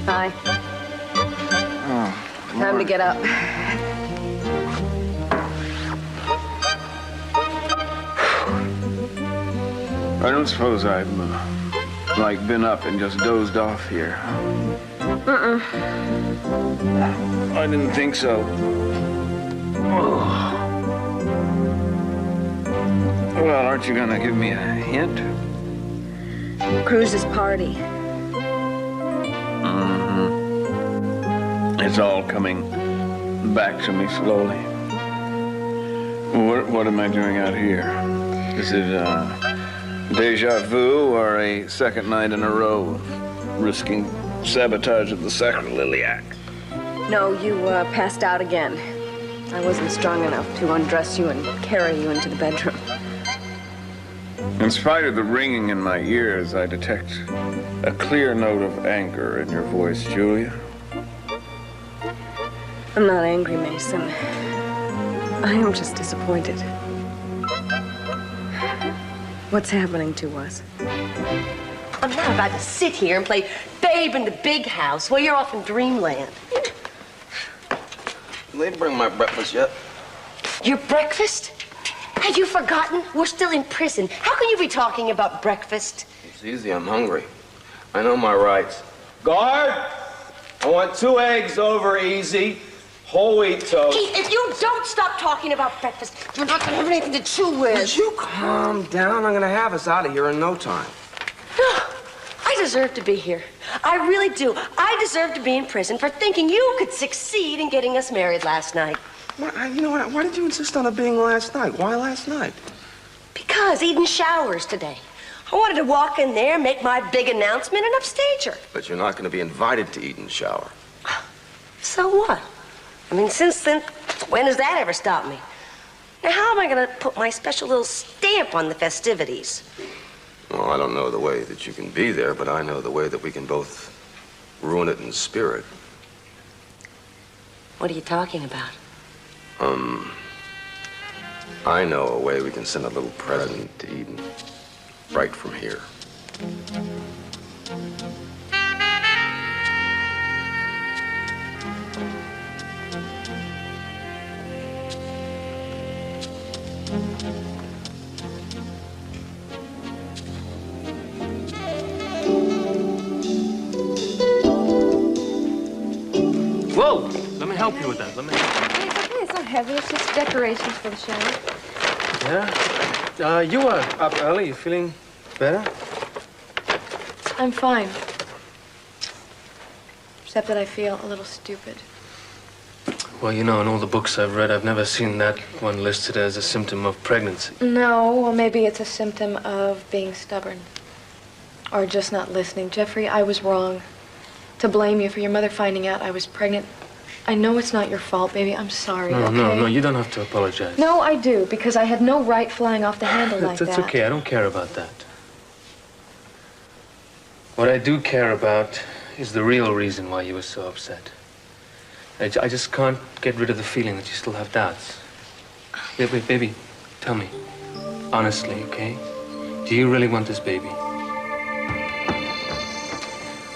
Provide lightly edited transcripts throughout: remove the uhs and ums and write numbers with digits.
Hi. Oh, time to get up. I don't suppose I've, been up and just dozed off here. I didn't think so. Oh. Well, aren't you gonna give me a hint? Cruz's party. It's all coming back to me slowly. What am I doing out here? Is it deja vu or a second night in a row of risking sabotage of the sacroiliac? No, you passed out again. I wasn't strong enough to undress you and carry you into the bedroom. In spite of the ringing in my ears, I detect a clear note of anger in your voice, Julia. I'm not angry, Mason. I am just disappointed. What's happening to us? I'm not about to sit here and play babe in the big house while you're off in dreamland. They didn't bring my breakfast yet. Your breakfast? Have you forgotten? We're still in prison. How can you be talking about breakfast? It's easy, I'm hungry. I know my rights. Guard! I want 2 eggs over easy, whole wheat toast. Keith, if you don't stop talking about breakfast, you're not gonna have anything to chew with. Would you calm down? I'm gonna have us out of here in no time. I deserve to be here. I really do. I deserve to be in prison for thinking you could succeed in getting us married last night. You know what? Why did you insist on it being last night? Why last night? Because Eden showers today. I wanted to walk in there, make my big announcement, and upstage her. But you're not going to be invited to Eden's shower. So what? I mean, since then, when has that ever stopped me? Now, how am I going to put my special little stamp on the festivities? Well, I don't know the way that you can be there, but I know the way that we can both ruin it in spirit. What are you talking about? I know a way we can send a little present to Eden. Right from here. Whoa! Let me help you with that. Let me help you. It's okay. It's not heavy. It's just decorations for the shower. Yeah? You were up early. You feeling better? I'm fine. Except that I feel a little stupid. Well, you know, in all the books I've read, I've never seen that one listed as a symptom of pregnancy. No, well, maybe it's a symptom of being stubborn. Or just not listening. Jeffrey, I was wrong to blame you for your mother finding out I was pregnant. I know it's not your fault, baby. I'm sorry, okay? No, you don't have to apologize. No, I do, because I had no right flying off the handle like that. That's okay. I don't care about that. What I do care about is the real reason why you were so upset. I just can't get rid of the feeling that you still have doubts. Wait, baby, tell me. Honestly, okay? Do you really want this baby?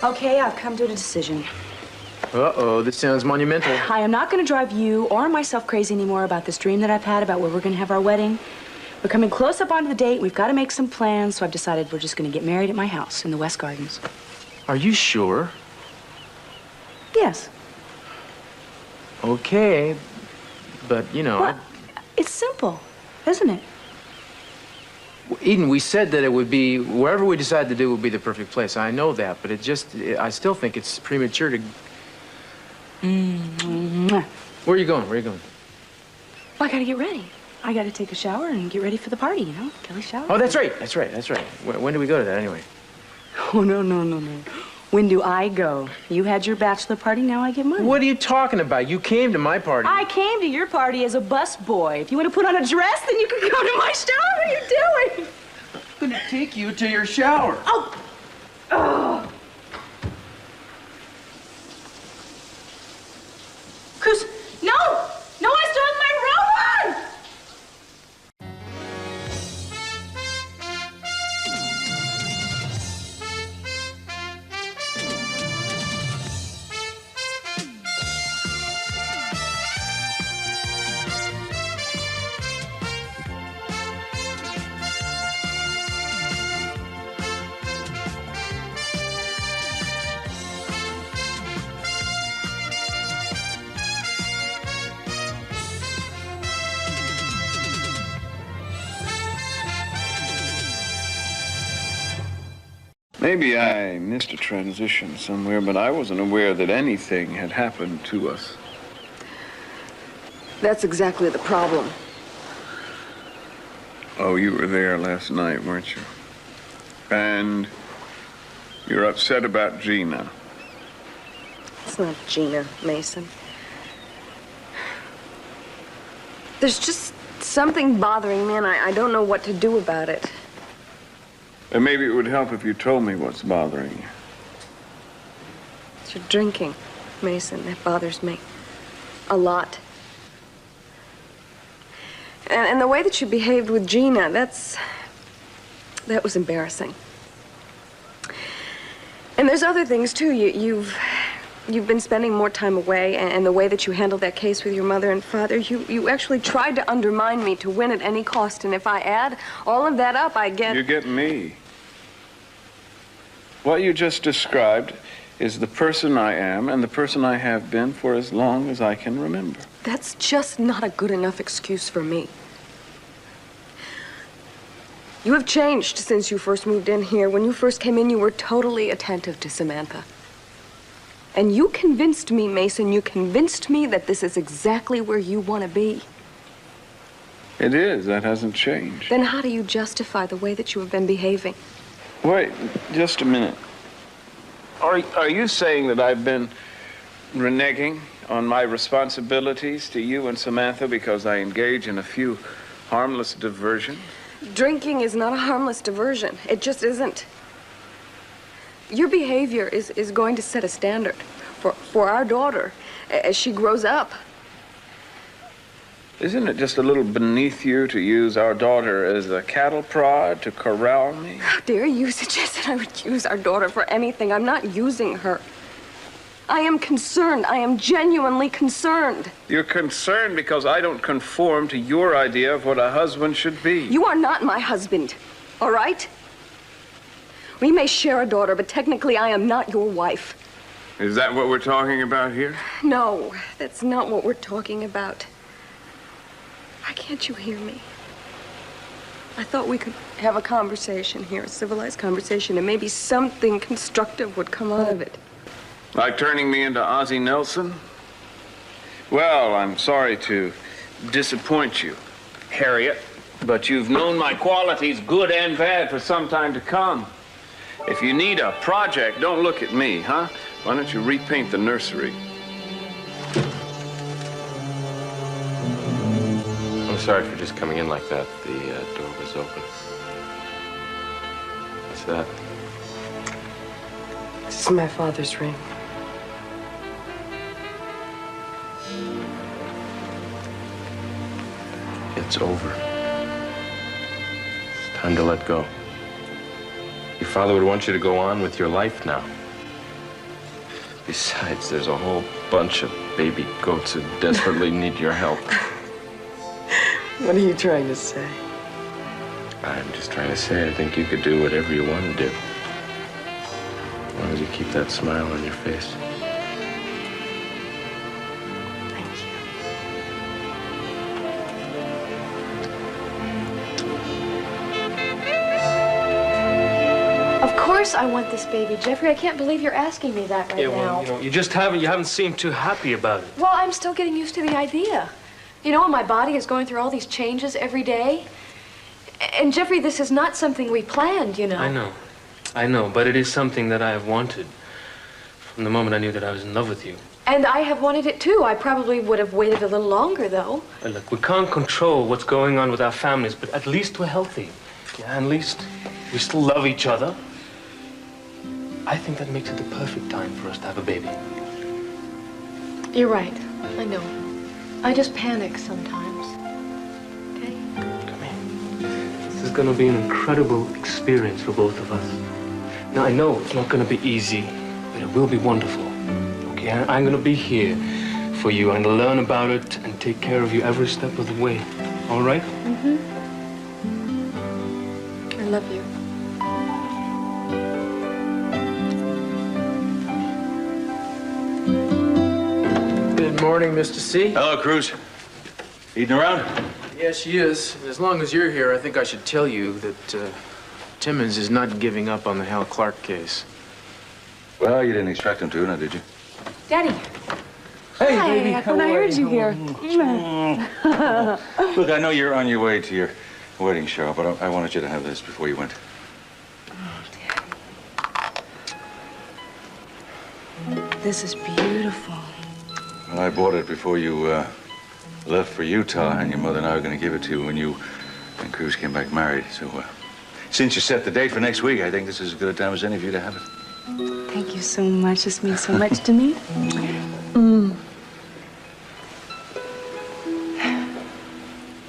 Okay, I've come to a decision. Uh-oh, this sounds monumental. I am not going to drive you or myself crazy anymore about this dream that I've had about where we're going to have our wedding. We're coming close up onto the date. We've got to make some plans, so I've decided we're just going to get married at my house in the West Gardens. Are you sure? Yes. Okay, but, you know... Well, it's simple, isn't it? Eden, we said that it would be, wherever we decide to do would be the perfect place. I know that, but I still think it's premature to... Mwah. Where are you going? Where are you going? Well, I got to get ready. I got to take a shower and get ready for the party, you know? Kelly's shower. Oh, that's right. When do we go to that, anyway? Oh, no. When do I go? You had your bachelor party, now I get mine. What are you talking about? You came to my party. I came to your party as a busboy. If you want to put on a dress, then you can come to my shower. What are you doing? I'm gonna take you to your shower. Oh! Cruz, no! No, I still have my robe on! Maybe I missed a transition somewhere, but I wasn't aware that anything had happened to us. That's exactly the problem. Oh, you were there last night, weren't you? And you're upset about Gina. It's not Gina, Mason. There's just something bothering me, and I don't know what to do about it. And maybe it would help if you told me what's bothering you. It's your drinking, Mason. That bothers me. A lot. And the way that you behaved with Gina, that was embarrassing. And there's other things, too. You've been spending more time away, and the way that you handled that case with your mother and father, you actually tried to undermine me to win at any cost. And if I add all of that up, I get... You get me. What you just described is the person I am and the person I have been for as long as I can remember. That's just not a good enough excuse for me. You have changed since you first moved in here. When you first came in, you were totally attentive to Samantha. And you convinced me, Mason, you convinced me that this is exactly where you want to be. It is. That hasn't changed. Then how do you justify the way that you have been behaving? Wait, just a minute. Are you saying that I've been reneging on my responsibilities to you and Samantha because I engage in a few harmless diversions? Drinking is not a harmless diversion. It just isn't. Your behavior is going to set a standard for our daughter as she grows up. Isn't it just a little beneath you to use our daughter as a cattle prod to corral me? How dare you suggest that I would use our daughter for anything? I'm not using her. I am concerned. I am genuinely concerned. You're concerned because I don't conform to your idea of what a husband should be. You are not my husband, all right? We may share a daughter, but technically I am not your wife. Is that what we're talking about here? No, that's not what we're talking about. Why can't you hear me? I thought we could have a conversation here, a civilized conversation, and maybe something constructive would come out of it. Like turning me into Ozzie Nelson? Well, I'm sorry to disappoint you, Harriet, but you've known my qualities, good and bad, for some time to come. If you need a project, don't look at me, huh? Why don't you repaint the nursery? I'm sorry for just coming in like that. The door was open. What's that? This is my father's ring. It's over. It's time to let go. Your father would want you to go on with your life now. Besides, there's a whole bunch of baby goats who desperately need your help. What are you trying to say? I'm just trying to say I think you could do whatever you want to do. As long as you keep that smile on your face. Thank you. Of course I want this baby, Jeffrey. I can't believe you're asking me that right now. Well, you just haven't seemed too happy about it. Well, I'm still getting used to the idea. You know, my body is going through all these changes every day. And Jeffrey, this is not something we planned, you know. I know, but it is something that I have wanted from the moment I knew that I was in love with you. And I have wanted it too. I probably would have waited a little longer, though. Well, look, we can't control what's going on with our families, but at least we're healthy. Yeah, at least we still love each other. I think that makes it the perfect time for us to have a baby. You're right. I know. I just panic sometimes. Okay? Come here. This is going to be an incredible experience for both of us. Now, I know it's not going to be easy, but it will be wonderful. Okay? I'm going to be here for you. I'm going to learn about it and take care of you every step of the way. All right? Mm-hmm. I love you. Good morning, Mr. C. Hello, Cruz. Eating around? Yes, she is. As long as you're here, I think I should tell you that Timmons is not giving up on the Hal Clark case. Well, you didn't expect him to, now did you? Daddy. Hey, Hi, baby. when I heard you here. Look, I know you're on your way to your wedding show, but I wanted you to have this before you went. This is beautiful. Well, I bought it before you left for Utah, and your mother and I were going to give it to you when you and Cruz came back married. So, since you set the date for next week, I think this is as good a time as any of you to have it. Thank you so much. This means so much to me.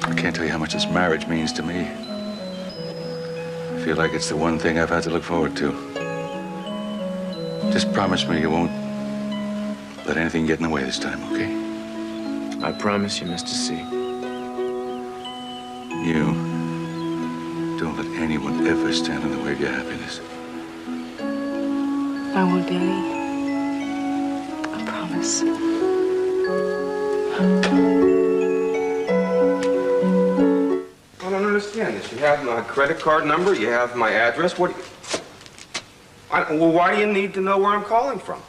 I can't tell you how much this marriage means to me. I feel like it's the one thing I've had to look forward to. Just promise me you won't let anything get in the way this time, okay? I promise you, Mr. C. You don't let anyone ever stand in the way of your happiness. I won't, Daddy. I promise. I don't understand this. You have my credit card number, you have my address. What? Well, why do you need to know where I'm calling from?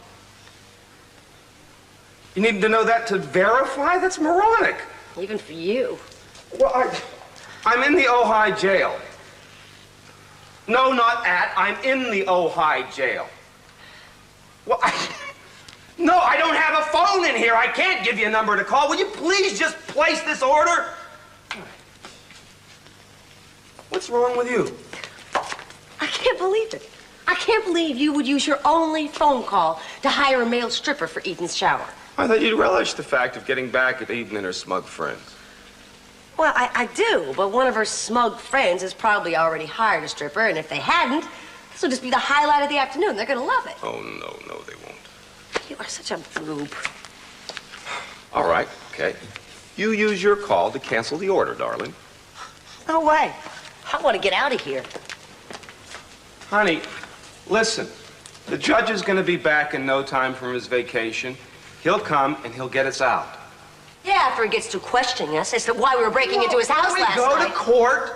You need to know that to verify? That's moronic. Even for you. Well, I'm in the Ojai jail. No, not at. I'm in the Ojai jail. Well, no, I don't have a phone in here. I can't give you a number to call. Will you please just place this order? What's wrong with you? I can't believe it. I can't believe you would use your only phone call to hire a male stripper for Eden's shower. I thought you'd relish the fact of getting back at Eden and her smug friends. Well, I do, but one of her smug friends has probably already hired a stripper, and if they hadn't, this will just be the highlight of the afternoon. They're gonna love it. Oh, no, they won't. You are such a boob. All right, okay. You use your call to cancel the order, darling. No way. I want to get out of here. Honey, listen. The judge is going to be back in no time from his vacation. He'll come and he'll get us out. Yeah, after he gets to questioning us as to why we were breaking into his house last When we go night. to court,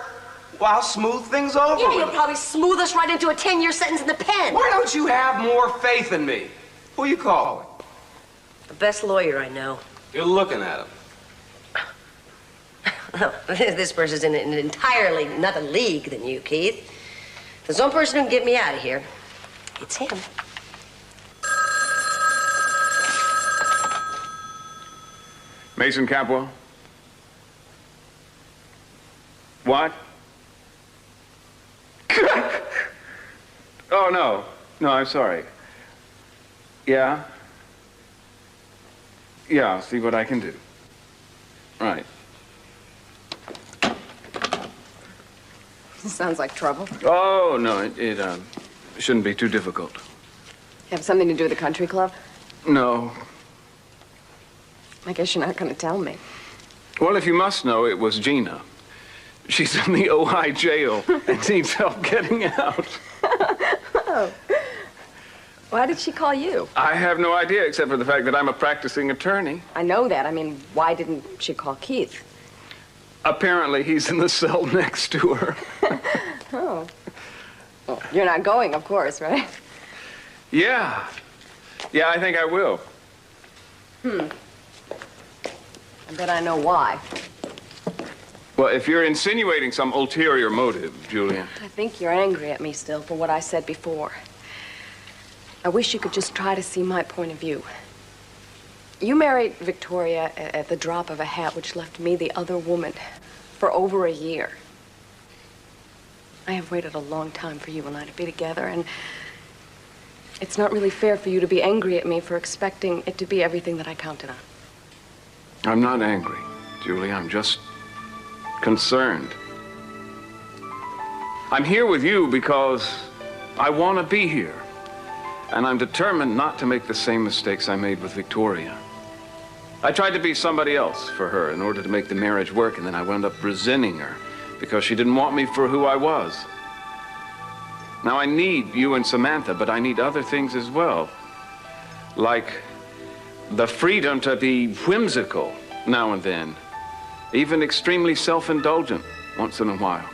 well, I'll smooth things over Yeah, with you'll him. probably smooth us right into a 10-year sentence in the pen. Why don't you have more faith in me? Who are you calling? The best lawyer I know. You're looking at him. This person's in an entirely another league than you, Keith. There's one person who can get me out of here. It's him. Mason Capwell? What? Oh, no. No, I'm sorry. Yeah? Yeah, I'll see what I can do. Right. Sounds like trouble. Oh, no, it shouldn't be too difficult. Have something to do with the country club? No. I guess you're not going to tell me. Well, if you must know, it was Gina. She's in the Ojai jail and needs help getting out. Oh. Why did she call you? I have no idea, except for the fact that I'm a practicing attorney. I know that. I mean, why didn't she call Keith? Apparently, he's in the cell next to her. Oh. Well, you're not going, of course, right? Yeah. Yeah, I think I will. I bet I know why. Well, if you're insinuating some ulterior motive, Julian. I think you're angry at me still for what I said before. I wish you could just try to see my point of view. You married Victoria at the drop of a hat, which left me the other woman for over a year. I have waited a long time for you and I to be together, and it's not really fair for you to be angry at me for expecting it to be everything that I counted on. I'm not angry, Julie. I'm just concerned. I'm here with you because I want to be here. And I'm determined not to make the same mistakes I made with Victoria. I tried to be somebody else for her in order to make the marriage work, and then I wound up resenting her because she didn't want me for who I was. Now, I need you and Samantha, but I need other things as well. Like the freedom to be whimsical now and then, even extremely self-indulgent once in a while.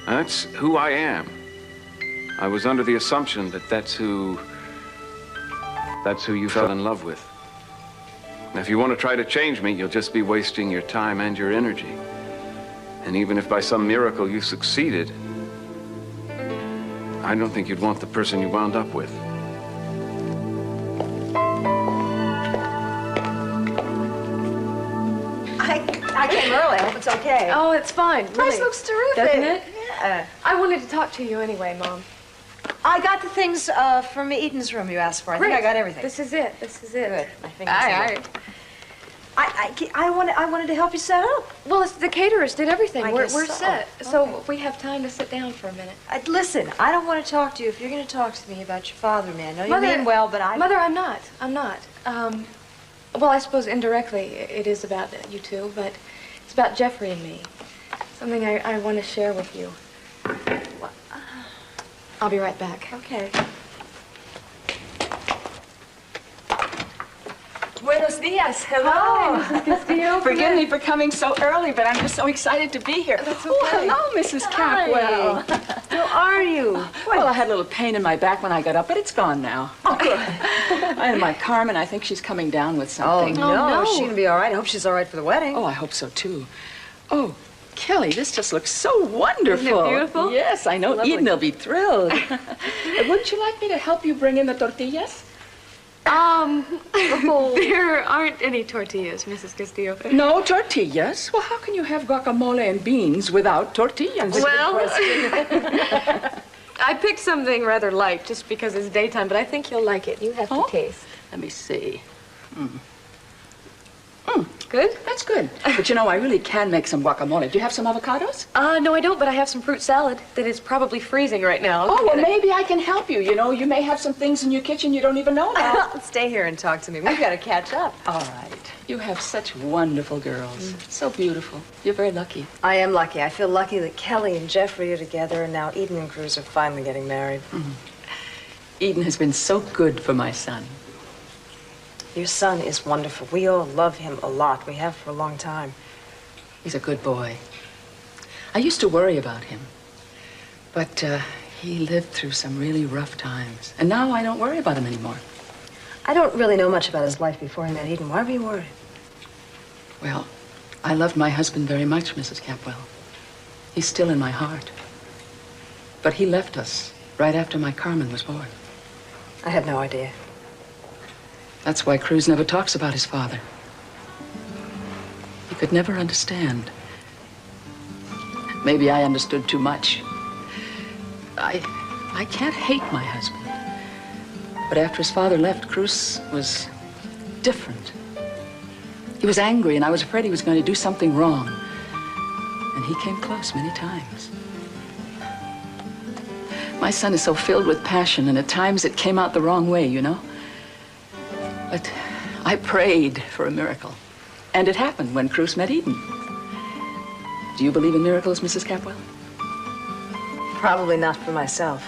That's who I am. I was under the assumption that that's who you fell in love with. And if you want to try to change me, you'll just be wasting your time and your energy. And even if by some miracle you succeeded, I don't think you'd want the person you wound up with. I came early. I hope it's okay. Oh, it's fine. Place Really. looks terrific. Doesn't it? Yeah. I wanted to talk to you anyway, Mom. I got the things from Eden's room you asked for. I think I got everything. This is it. This is it. Good. My fingers. Aye, aye. I wanted to help you set up. Well, the caterers did everything. I We're guess so. set. Okay. So we have time to sit down for a minute. Listen, I don't want to talk to you if you're going to talk to me about your father, man. I know you mean well, but Mother, I'm not. I'm not. Well, I suppose indirectly it is about you two, but it's about Jeffrey and me. Something I want to share with you. I'll be right back. Okay. Buenos dias. Hello. Hi, Mrs. Castillo. Forgive me for coming so early, but I'm just so excited to be here. That's okay. Oh, hello, Mrs. Capwell. How are you? Well, I had a little pain in my back when I got up, but it's gone now. Oh, good. And my Carmen, I think she's coming down with something. No, she's going to be all right. I hope she's all right for the wedding. Oh, I hope so, too. Oh, Kelly, this just looks so wonderful. Isn't it beautiful? Yes, I know. Lovely. Eden will be thrilled. Wouldn't you like me to help you bring in the tortillas? There aren't any tortillas, Mrs. Castillo. No tortillas? Well, how can you have guacamole and beans without tortillas? Well, I picked something rather light just because it's daytime, but I think you'll like it. You have to taste. Let me see. Good? That's good. But you know, I really can make some guacamole. Do you have some avocados? No, I don't, but I have some fruit salad that is probably freezing right now. Oh, well, maybe I can help you. You know, you may have some things in your kitchen you don't even know about. Stay here and talk to me. We've got to catch up. All right. You have such wonderful girls. So beautiful. You're very lucky. I am lucky. I feel lucky that Kelly and Jeffrey are together, and now Eden and Cruz are finally getting married. Eden has been so good for my son. Your son is wonderful. We all love him a lot. We have for a long time. He's a good boy. I used to worry about him. But he lived through some really rough times. And now I don't worry about him anymore. I don't really know much about his life before he met Eden. Why were you worried? Well, I loved my husband very much, Mrs. Capwell. He's still in my heart. But he left us right after my Carmen was born. I had no idea. That's why Cruz never talks about his father. He could never understand. Maybe I understood too much. I can't hate my husband. But after his father left, Cruz was different. He was angry, and I was afraid he was going to do something wrong. And he came close many times. My son is so filled with passion, and at times it came out the wrong way, you know? But I prayed for a miracle. And it happened when Cruz met Eden. Do you believe in miracles, Mrs. Capwell? Probably not for myself.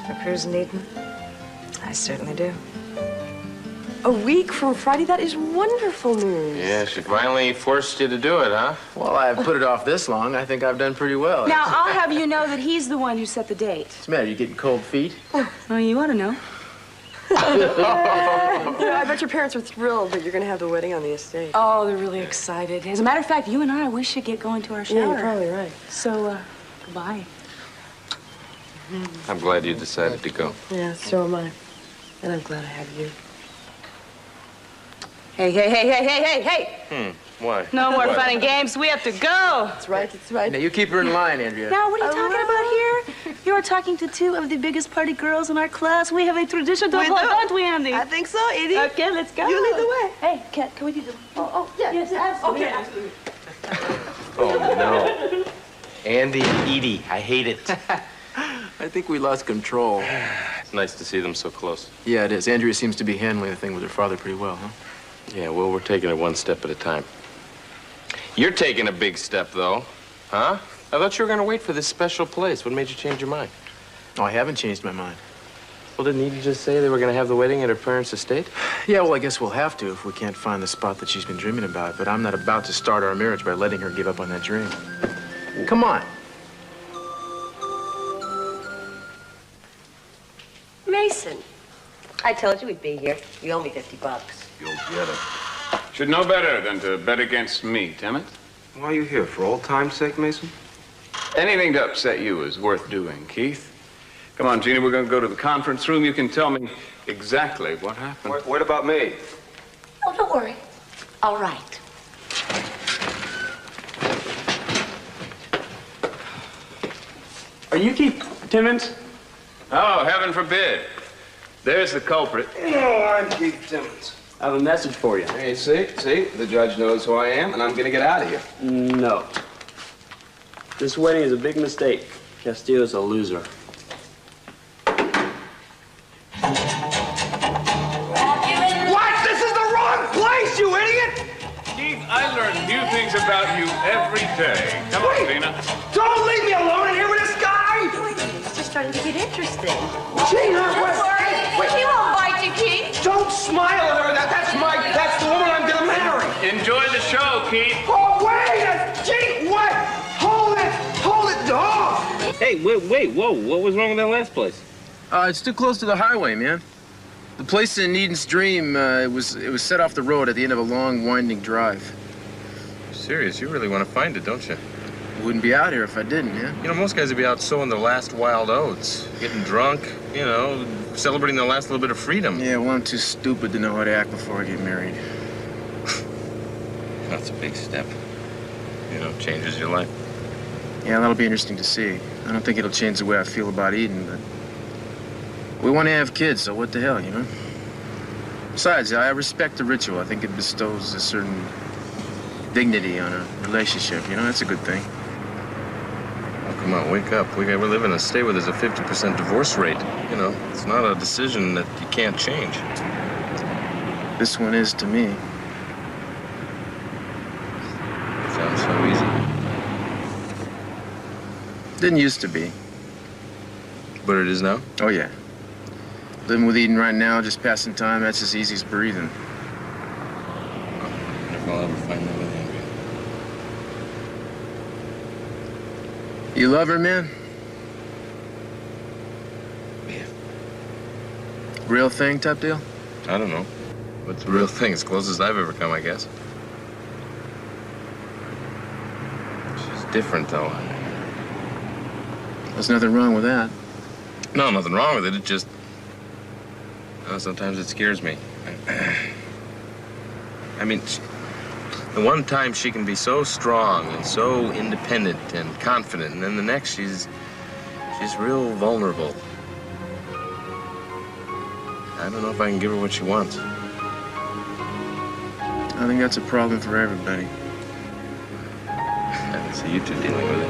For Cruz and Eden, I certainly do. A week from Friday? That is wonderful news. Yeah, she finally forced you to do it, huh? Well, I've put it off this long. I think I've done pretty well. Now, I'll have you know that he's the one who set the date. What's the matter? You getting cold feet? Oh, you want to know? I bet your parents are thrilled that you're going to have the wedding on the estate. Oh, they're really excited. As a matter of fact, you and I, we should get going to our shower. Yeah, you're probably right. So, goodbye. I'm glad you decided to go. Yeah, so am I. And I'm glad I have you. Hey. Why? No more fun and games. We have to go. That's right, that's right. Now, you keep her in line, Andrea. Now, what are you talking about here? You are talking to two of the biggest party girls in our class. We have a tradition to hold, don't we, Andy? I think so, Edie. Okay, let's go. You lead the way. Hey, Kat, can we do the... Oh, yeah. Yes, absolutely. Okay, absolutely. Oh, no. Andy and Edie, I hate it. I think we lost control. It's nice to see them so close. Yeah, it is. Andrea seems to be handling the thing with her father pretty well, huh? Yeah, well, we're taking it one step at a time. You're taking a big step, though. Huh? I thought you were going to wait for this special place. What made you change your mind? Oh, I haven't changed my mind. Well, didn't Edie just say they were going to have the wedding at her parents' estate? Yeah, well, I guess we'll have to if we can't find the spot that she's been dreaming about. But I'm not about to start our marriage by letting her give up on that dream. Come on. Mason. I told you we'd be here. You owe me $50. You'll get it. Should know better than to bet against me, Timothy. Why are you here? For old time's sake, Mason? Anything to upset you is worth doing, Keith. Come on, Gina, we're going to go to the conference room. You can tell me exactly what happened. What about me? Oh, don't worry. All right. Are you Keith Timmons? Oh, heaven forbid. There's the culprit. No, I'm Keith Timmons. I have a message for you. Hey, see? The judge knows who I am, and I'm gonna get out of here. No. This wedding is a big mistake. Castillo's a loser. What? This is the wrong place, you idiot! Keith, I learn new things about you every day. Come on, Gina. Don't leave me alone in here with this guy! It's just starting to get interesting. Gina, Wait. He won't bite you, Keith. Don't smile at her. That's the woman I'm gonna marry. Enjoy the show, Keith. Oh, wait! Gee, what? Hold it! Oh! Hey, wait, whoa, what was wrong with that last place? It's too close to the highway, man. The place in Eden's Dream, it was set off the road at the end of a long, winding drive. Serious, you really want to find it, don't you? Wouldn't be out here if I didn't, yeah? You know, most guys would be out sowing their last wild oats, getting drunk, you know, celebrating their last little bit of freedom. Yeah, well, I'm too stupid to know how to act before I get married. That's a big step. You know, changes your life. Yeah, that'll be interesting to see. I don't think it'll change the way I feel about Eden, but we want to have kids, so what the hell, you know? Besides, I respect the ritual. I think it bestows a certain dignity on a relationship, you know? That's a good thing. Oh, come on, wake up. We live in a state where there's a 50% divorce rate. You know, it's not a decision that you can't change. This one is to me. It sounds so easy. Didn't used to be. But it is now? Oh, yeah. Living with Eden right now, just passing time, that's as easy as breathing. I wonder if I'll ever find that with Andrea. You love her, man? Yeah. Real thing type deal? I don't know. What's the real thing? As close as I've ever come, I guess. She's different, though. There's nothing wrong with that. No, nothing wrong with it. It just... sometimes it scares me. I mean, the one time she can be so strong and so independent and confident, and then the next she's real vulnerable. I don't know if I can give her what she wants. I think that's a problem for everybody. I see you two dealing with it.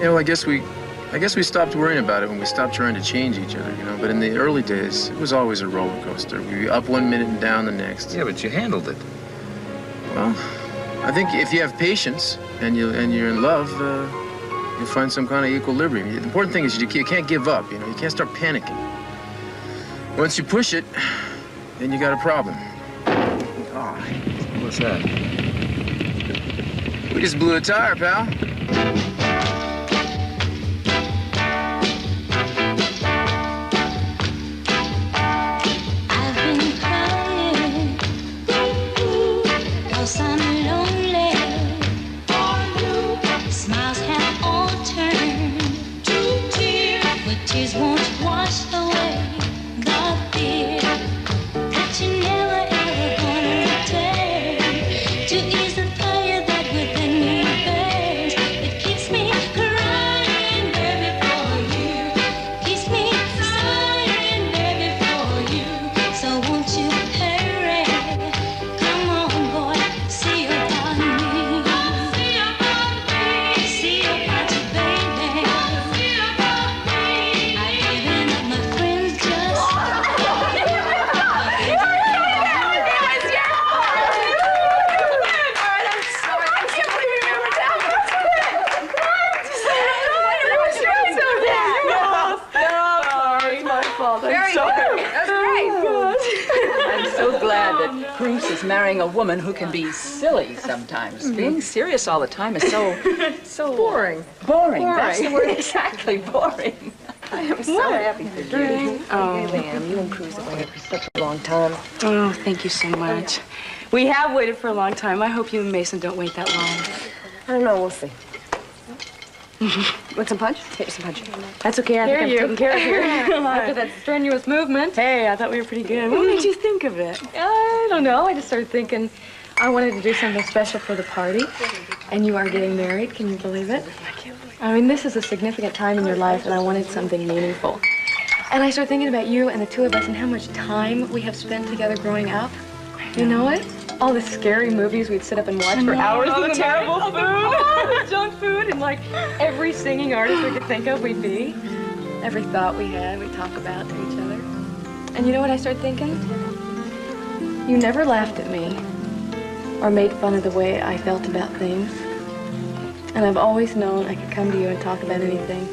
Yeah, well, I guess we stopped worrying about it when we stopped trying to change each other, you know. But in the early days, it was always a roller coaster. We'd be up one minute and down the next. Yeah, but you handled it. Well, I think if you have patience and you're in love, you'll find some kind of equilibrium. The important thing is you can't give up, you know. You can't start panicking. Once you push it, then you got a problem. Oh, what's that? We just blew a tire, pal. Marrying a woman who can be silly sometimes. Being serious all the time is so boring. Boring. That's the word exactly. Boring. I am so happy for you. Oh, ma'am, you and Cruz have waited for such a long time. Oh, thank you so much. We have waited for a long time. I hope you and Mason don't wait that long. I don't know, we'll see. Want some punch? Here's some punch. That's okay, I think I'm taken care of here. After that strenuous movement. Hey, I thought we were pretty good. What made you think of it? I don't know. I just started thinking I wanted to do something special for the party. And you are getting married. Can you believe it? I mean, this is a significant time in your life, and I wanted something meaningful. And I started thinking about you and the two of us and how much time we have spent together growing up. You know it? All the scary movies we'd sit up and watch for hours. All the terrible food. Oh, the junk food. And like every singing artist we could think of, we'd be. Every thought we had, we'd talk about to each other. And you know what I started thinking? You never laughed at me or made fun of the way I felt about things. And I've always known I could come to you and talk about anything.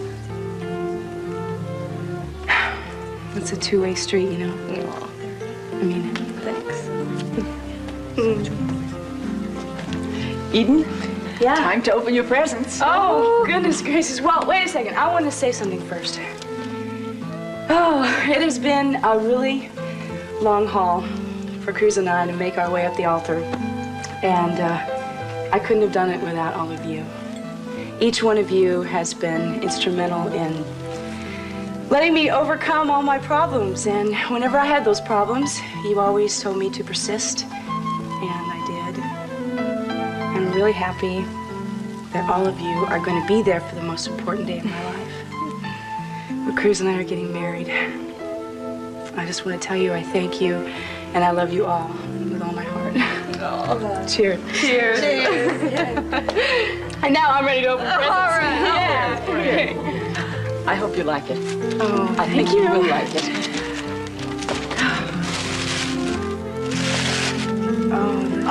It's a two-way street, you know? Aw. I mean, Thanks. Eden? yeah. Time to open your presents. Oh, goodness gracious. Well, wait a second. I want to say something first. Oh, it has been a really long haul for Cruz and I to make our way up the altar. And I couldn't have done it without all of you. Each one of you has been instrumental in letting me overcome all my problems. And whenever I had those problems, you always told me to persist. And I did. I'm really happy that all of you are going to be there for the most important day of my life. When Cruz and I are getting married. I just want to tell you I thank you and I love you all with all my heart. Oh. Cheers. Cheers. And now I'm ready to open presents. All right. Yeah. Okay. I hope you like it. Oh, I think you will like it.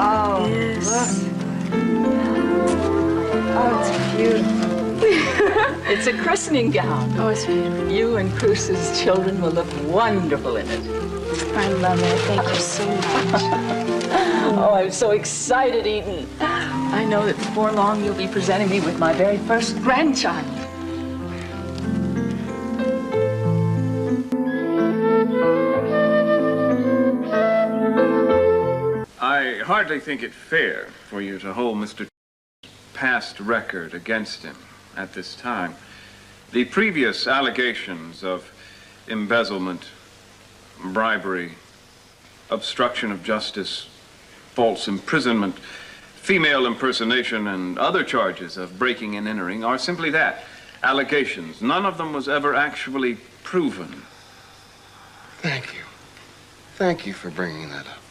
Oh, yes. Oh, it's beautiful. It's a christening gown. Oh, it's beautiful. You and Cruz's children will look wonderful in it. I love it. Thank you so much. Oh, I'm so excited, Eden. I know that before long you'll be presenting me with my very first grandchild. I hardly think it fair for you to hold Mr. past record against him at this time. The previous allegations of embezzlement, bribery, obstruction of justice, false imprisonment, female impersonation, and other charges of breaking and entering are simply that, allegations. None of them was ever actually proven. Thank you. Thank you for bringing that up.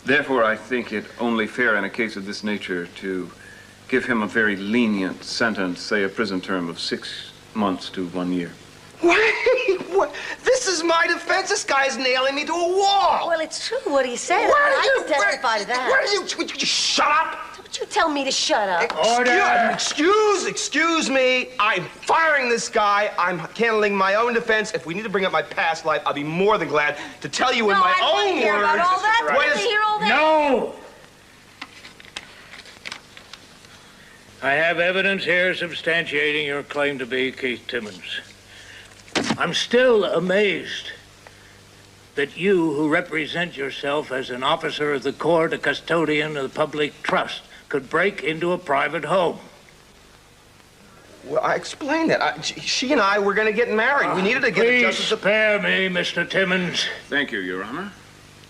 Therefore, I think it only fair in a case of this nature to give him a very lenient sentence, say a prison term of 6 months to 1 year. Wait, what? This is my defense. This guy's nailing me to a wall. Well, it's true what he said. Where I did can testify to that. Where did you shut up? Don't you tell me to shut up. Excuse me. I'm firing this guy. I'm handling my own defense. If we need to bring up my past life, I'll be more than glad to tell you in my own words. Hear about all that? Wait To hear all that? No! I have evidence here substantiating your claim to be Keith Timmons. I'm still amazed that you, who represent yourself as an officer of the court, a custodian of the public trust, could break into a private home. Well, I explained that. She and I were going to get married. We needed to get Please the justice of... spare me, Mr. Timmons. Thank you, Your Honor.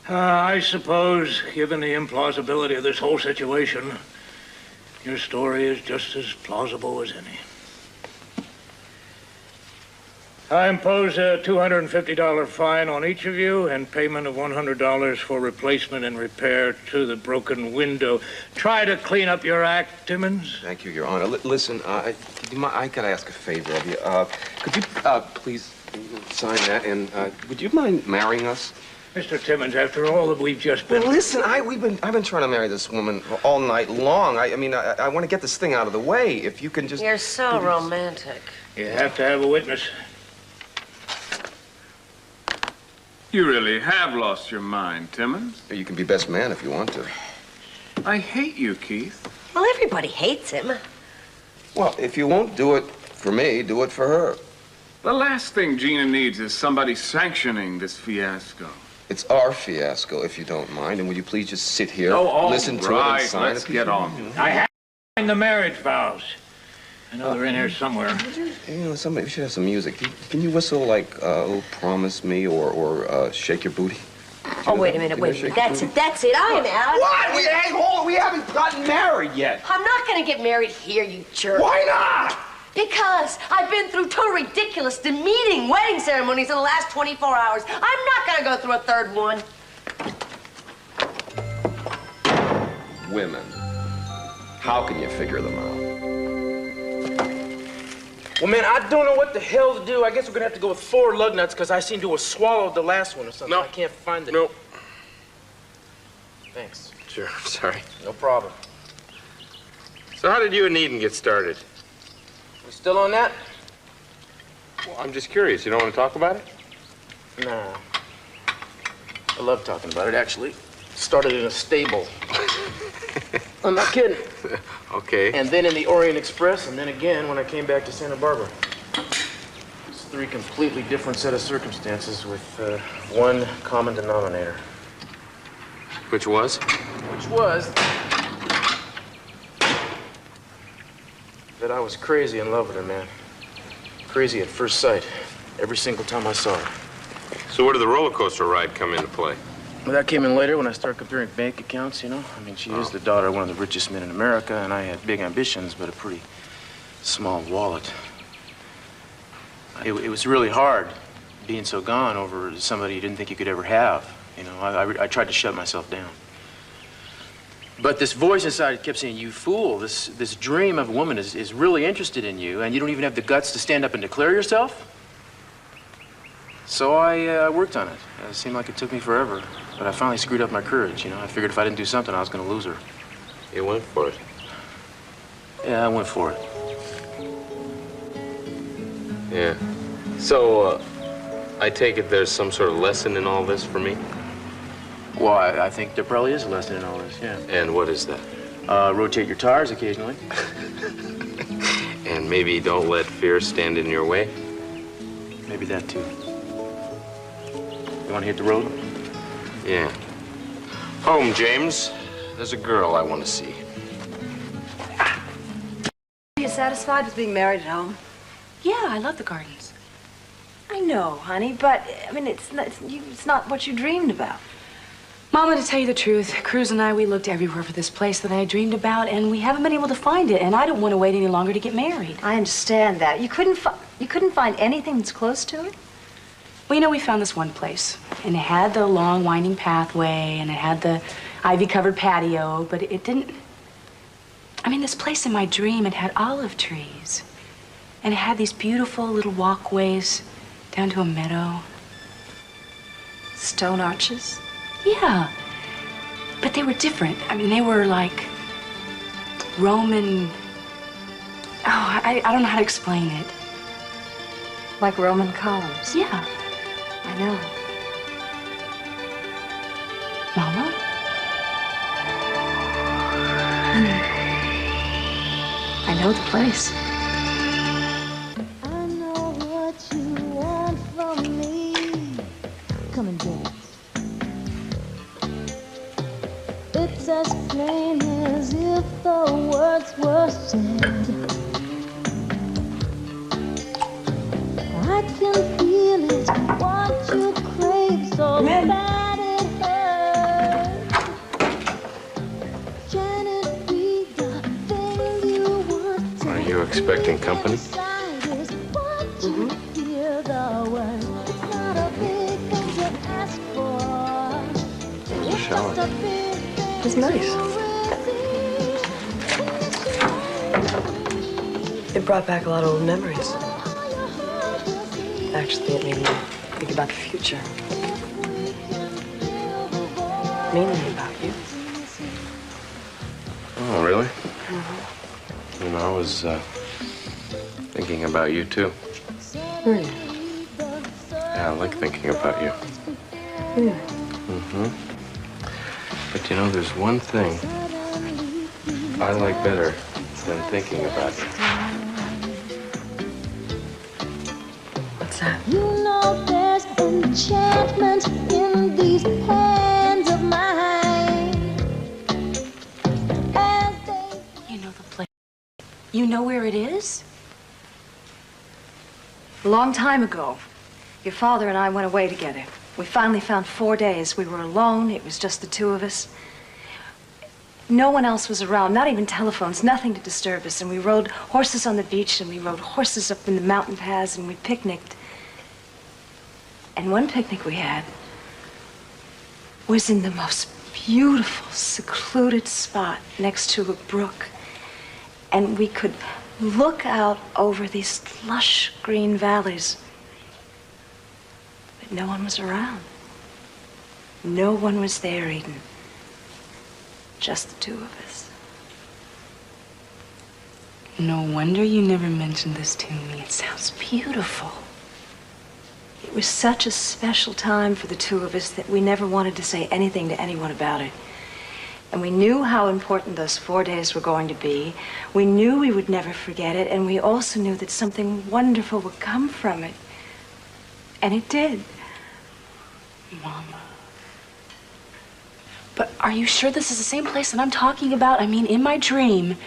I suppose, given the implausibility of this whole situation, your story is just as plausible as any. I impose a $250 fine on each of you and payment of $100 for replacement and repair to the broken window. Try to clean up your act, Timmons. Thank you, Your Honor. Listen, I gotta ask a favor of you. Could you please sign that, and would you mind marrying us? Mr. Timmons, after all that we've just been... Well, listen, I've been trying to marry this woman all night long. I mean, I want to get this thing out of the way. If you can just... You're so romantic. You have to have a witness. You really have lost your mind, Timmons. You can be best man if you want to. I hate you, Keith. Well, everybody hates him. Well, if you won't do it for me, do it for her. The last thing Gina needs is somebody sanctioning this fiasco. It's our fiasco, if you don't mind. And will you please just sit here, listen to it, and sign let's get on. I have signed the marriage vows. I know they're in here somewhere. You know, somebody, we should have some music. Can you whistle like oh, Promise Me or Shake Your Booty? Oh, wait a minute, wait a minute. That's it. I'm out. What? We haven't gotten married yet. I'm not gonna get married here, you jerk. Why not? Because I've been through 2 ridiculous, demeaning wedding ceremonies in the last 24 hours. I'm not gonna go through a 3rd one. Women. How can you figure them out? Well, man, I don't know what the hell to do. I guess we're gonna have to go with 4 lug nuts because I seem to have swallowed the last one or something. No. I can't find it. Nope. Thanks. Sure, sorry. No problem. So how did you and Eden get started? We still on that? Well, I'm just curious. You don't want to talk about it? Nah. I love talking about it, actually. Started in a stable. I'm not kidding. Okay. And then in the Orient Express, and then again when I came back to Santa Barbara. It's 3 completely different set of circumstances with one common denominator. Which was? Which was that I was crazy in love with her, man. Crazy at first sight, every single time I saw her. So where did the roller coaster ride come into play? Well, that came in later when I started comparing bank accounts, you know. I mean, she is the daughter of one of the richest men in America, and I had big ambitions, but a pretty small wallet. It was really hard being so gone over somebody you didn't think you could ever have. You know, I tried to shut myself down. But this voice inside kept saying, you fool, this dream of a woman is really interested in you, and you don't even have the guts to stand up and declare yourself? So I worked on it. It seemed like it took me forever, but I finally screwed up my courage, you know. I figured if I didn't do something, I was going to lose her. You went for it? Yeah, I went for it. Yeah. So, I take it there's some sort of lesson in all this for me? Well, I think there probably is a lesson in all this, yeah. And what is that? Rotate your tires occasionally. And maybe don't let fear stand in your way? Maybe that, too. You want to hit the road? Yeah. Home, James. There's a girl I want to see. Are you satisfied with being married at home? Yeah, I love the gardens. I know, honey, but, I mean, it's not what you dreamed about. Mama, to tell you the truth, Cruz and I, we looked everywhere for this place that I dreamed about, and we haven't been able to find it, and I don't want to wait any longer to get married. I understand that. You couldn't find anything that's close to it? Well, you know, we found this one place, and it had the long, winding pathway, and it had the ivy-covered patio, but it didn't... I mean, this place in my dream, it had olive trees, and it had these beautiful little walkways down to a meadow. Stone arches? Yeah, but they were different. I mean, they were like Roman... Oh, I don't know how to explain it. Like Roman columns? Yeah. I know. Mama? I know the place. I know what you want from me. Come and dance. It's as plain as if the words were said. I can feel it, what you crave so bad it hurts. Can it be the thing you want? Are you expecting company? Mm-hmm. Hear the words. It's not a big thing to ask for. It's a shower. It's nice. It brought back a lot of old memories. Actually, it made me think about the future. Mainly about you. Oh, really? Mm-hmm. You know, I was thinking about you, too. Really? Yeah, I like thinking about you. Really? Mm-hmm. But you know, there's one thing I like better than thinking about you. What's that? You know there's enchantment in these hands of mine. As they... You know the place. You know where it is? A long time ago, your father and I went away together. We finally found 4 days. We were alone. It was just the two of us. No one else was around, not even telephones, nothing to disturb us. And we rode horses on the beach, and we rode horses up in the mountain paths, and we picnicked. And one picnic we had was in the most beautiful, secluded spot next to a brook. And we could look out over these lush green valleys. But no one was around. No one was there, Eden. Just the two of us. No wonder you never mentioned this to me. It sounds beautiful. It was such a special time for the two of us that we never wanted to say anything to anyone about it. And we knew how important those 4 days were going to be. We knew we would never forget it, and we also knew that something wonderful would come from it. And it did. Mama. But are you sure this is the same place that I'm talking about? I mean, in my dream,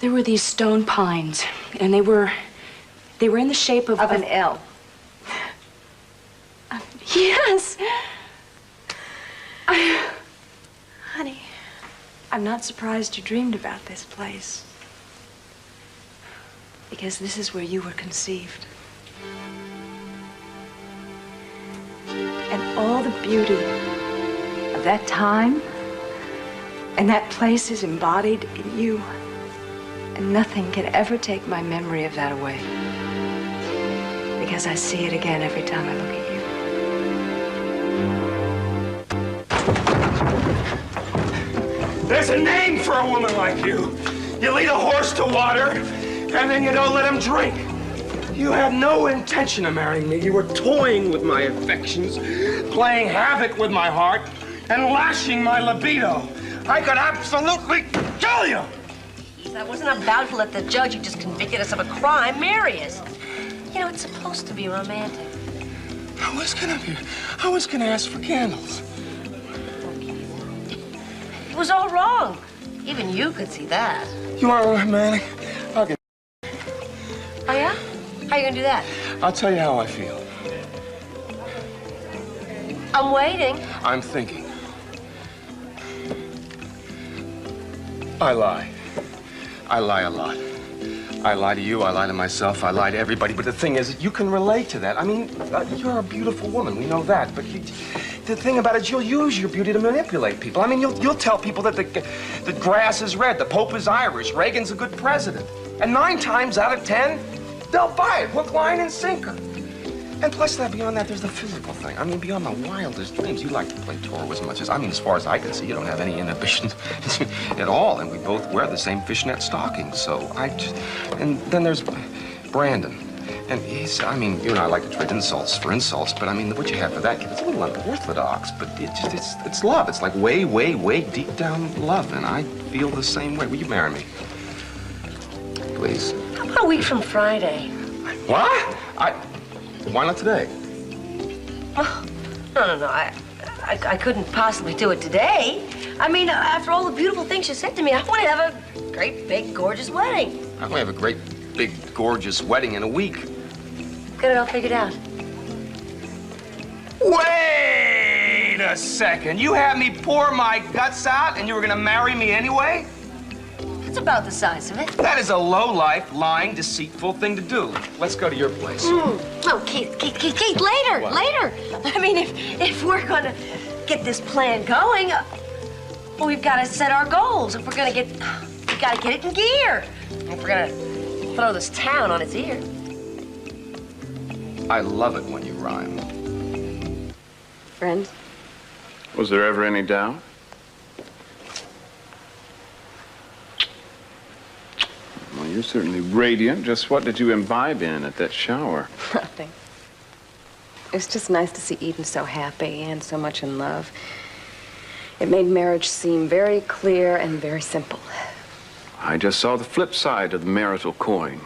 there were these stone pines, and they were in the shape of an L. Yes. Honey, I'm not surprised you dreamed about this place. Because this is where you were conceived. And all the beauty of that time and that place is embodied in you. And nothing can ever take my memory of that away. Because I see it again every time I look at you. There's a name for a woman like you. You lead a horse to water, and then you don't let him drink. You have no intention of marrying me. You were toying with my affections, playing havoc with my heart, and lashing my libido. I could absolutely kill you. Keith, I wasn't about to let the judge who just convicted us of a crime marry us. You know, it's supposed to be romantic. I was gonna ask for candles. It was all wrong. Even you could see that. You are romantic. Oh, yeah? How are you gonna do that? I'll tell you how I feel. I'm waiting. I'm thinking. I lie. I lie a lot. I lie to you, I lie to myself, I lie to everybody. But the thing is, you can relate to that. I mean, you're a beautiful woman, we know that. But the thing about it is you'll use your beauty to manipulate people. I mean, you'll tell people that the grass is red, the Pope is Irish, Reagan's a good president. And 9 times out of 10, they'll buy it, hook, line, and sinker. And plus that, beyond that, there's the physical thing. I mean, beyond my wildest dreams, you like to play Toro as much as, I mean, as far as I can see, you don't have any inhibitions at all. And we both wear the same fishnet stockings, so and then there's Brandon. And he's, I mean, you and I like to trade insults for insults, but I mean, what you have for that kid, it's a little unorthodox, but it's love. It's like way, way, way deep down love, and I feel the same way. Will you marry me? Please. How about a week from Friday? What? Why not today? Oh, no. I couldn't possibly do it today. I mean, after all the beautiful things you said to me, I want to have a great, big, gorgeous wedding. I want to have a great, big, gorgeous wedding in a week. Got it all figured out. Wait a second. You had me pour my guts out and you were going to marry me anyway? It's about the size of it. That is a low-life, lying, deceitful thing to do. Let's go to your place. Oh, Keith, later, What? later. I mean, if we're going to get this plan going, well, we've got to set our goals. If we're going to we've got to get it in gear. If we're going to throw this town on its ear. I love it when you rhyme. Friends? Was there ever any doubt? Well, you're certainly radiant. Just what did you imbibe in at that shower? Nothing. It's just nice to see Eden so happy and so much in love. It made marriage seem very clear and very simple. I just saw the flip side of the marital coin.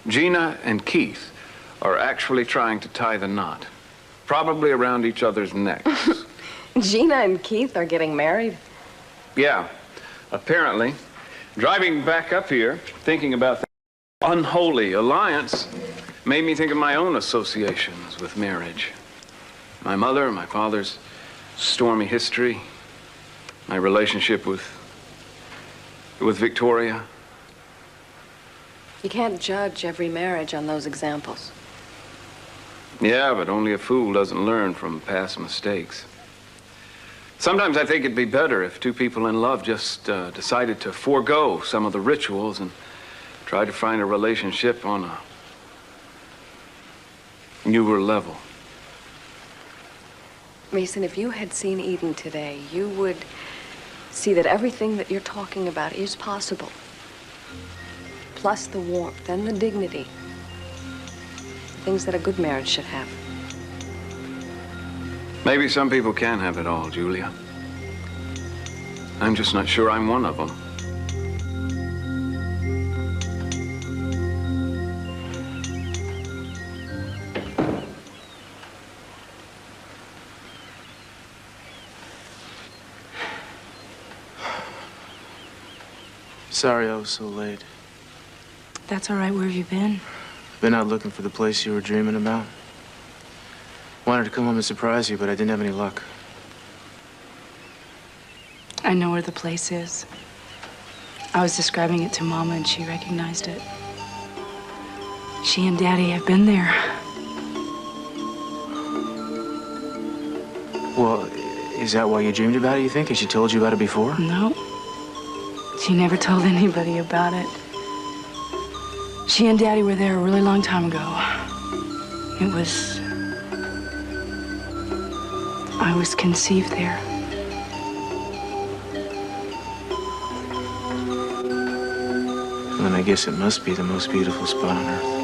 Gina and Keith are actually trying to tie the knot, probably around each other's necks. Gina and Keith are getting married. Yeah, apparently. Driving back up here, thinking about the unholy alliance, made me think of my own associations with marriage. My mother and my father's stormy history, my relationship with Victoria. You can't judge every marriage on those examples. Yeah, but only a fool doesn't learn from past mistakes. Sometimes I think it'd be better if two people in love just decided to forego some of the rituals and try to find a relationship on a newer level. Mason, if you had seen Eden today, you would see that everything that you're talking about is possible. Plus the warmth and the dignity. Things that a good marriage should have. Maybe some people can have it all, Julia. I'm just not sure I'm one of them. Sorry I was so late. That's all right. Where have you been? Been out looking for the place you were dreaming about. Wanted to come home and surprise you, but I didn't have any luck. I know where the place is. I was describing it to Mama and she recognized it. She and Daddy have been there. Well, is that why you dreamed about it, you think? Has she told you about it before? No. She never told anybody about it. She and Daddy were there a really long time ago. I was conceived there. Then I guess it must be the most beautiful spot on earth.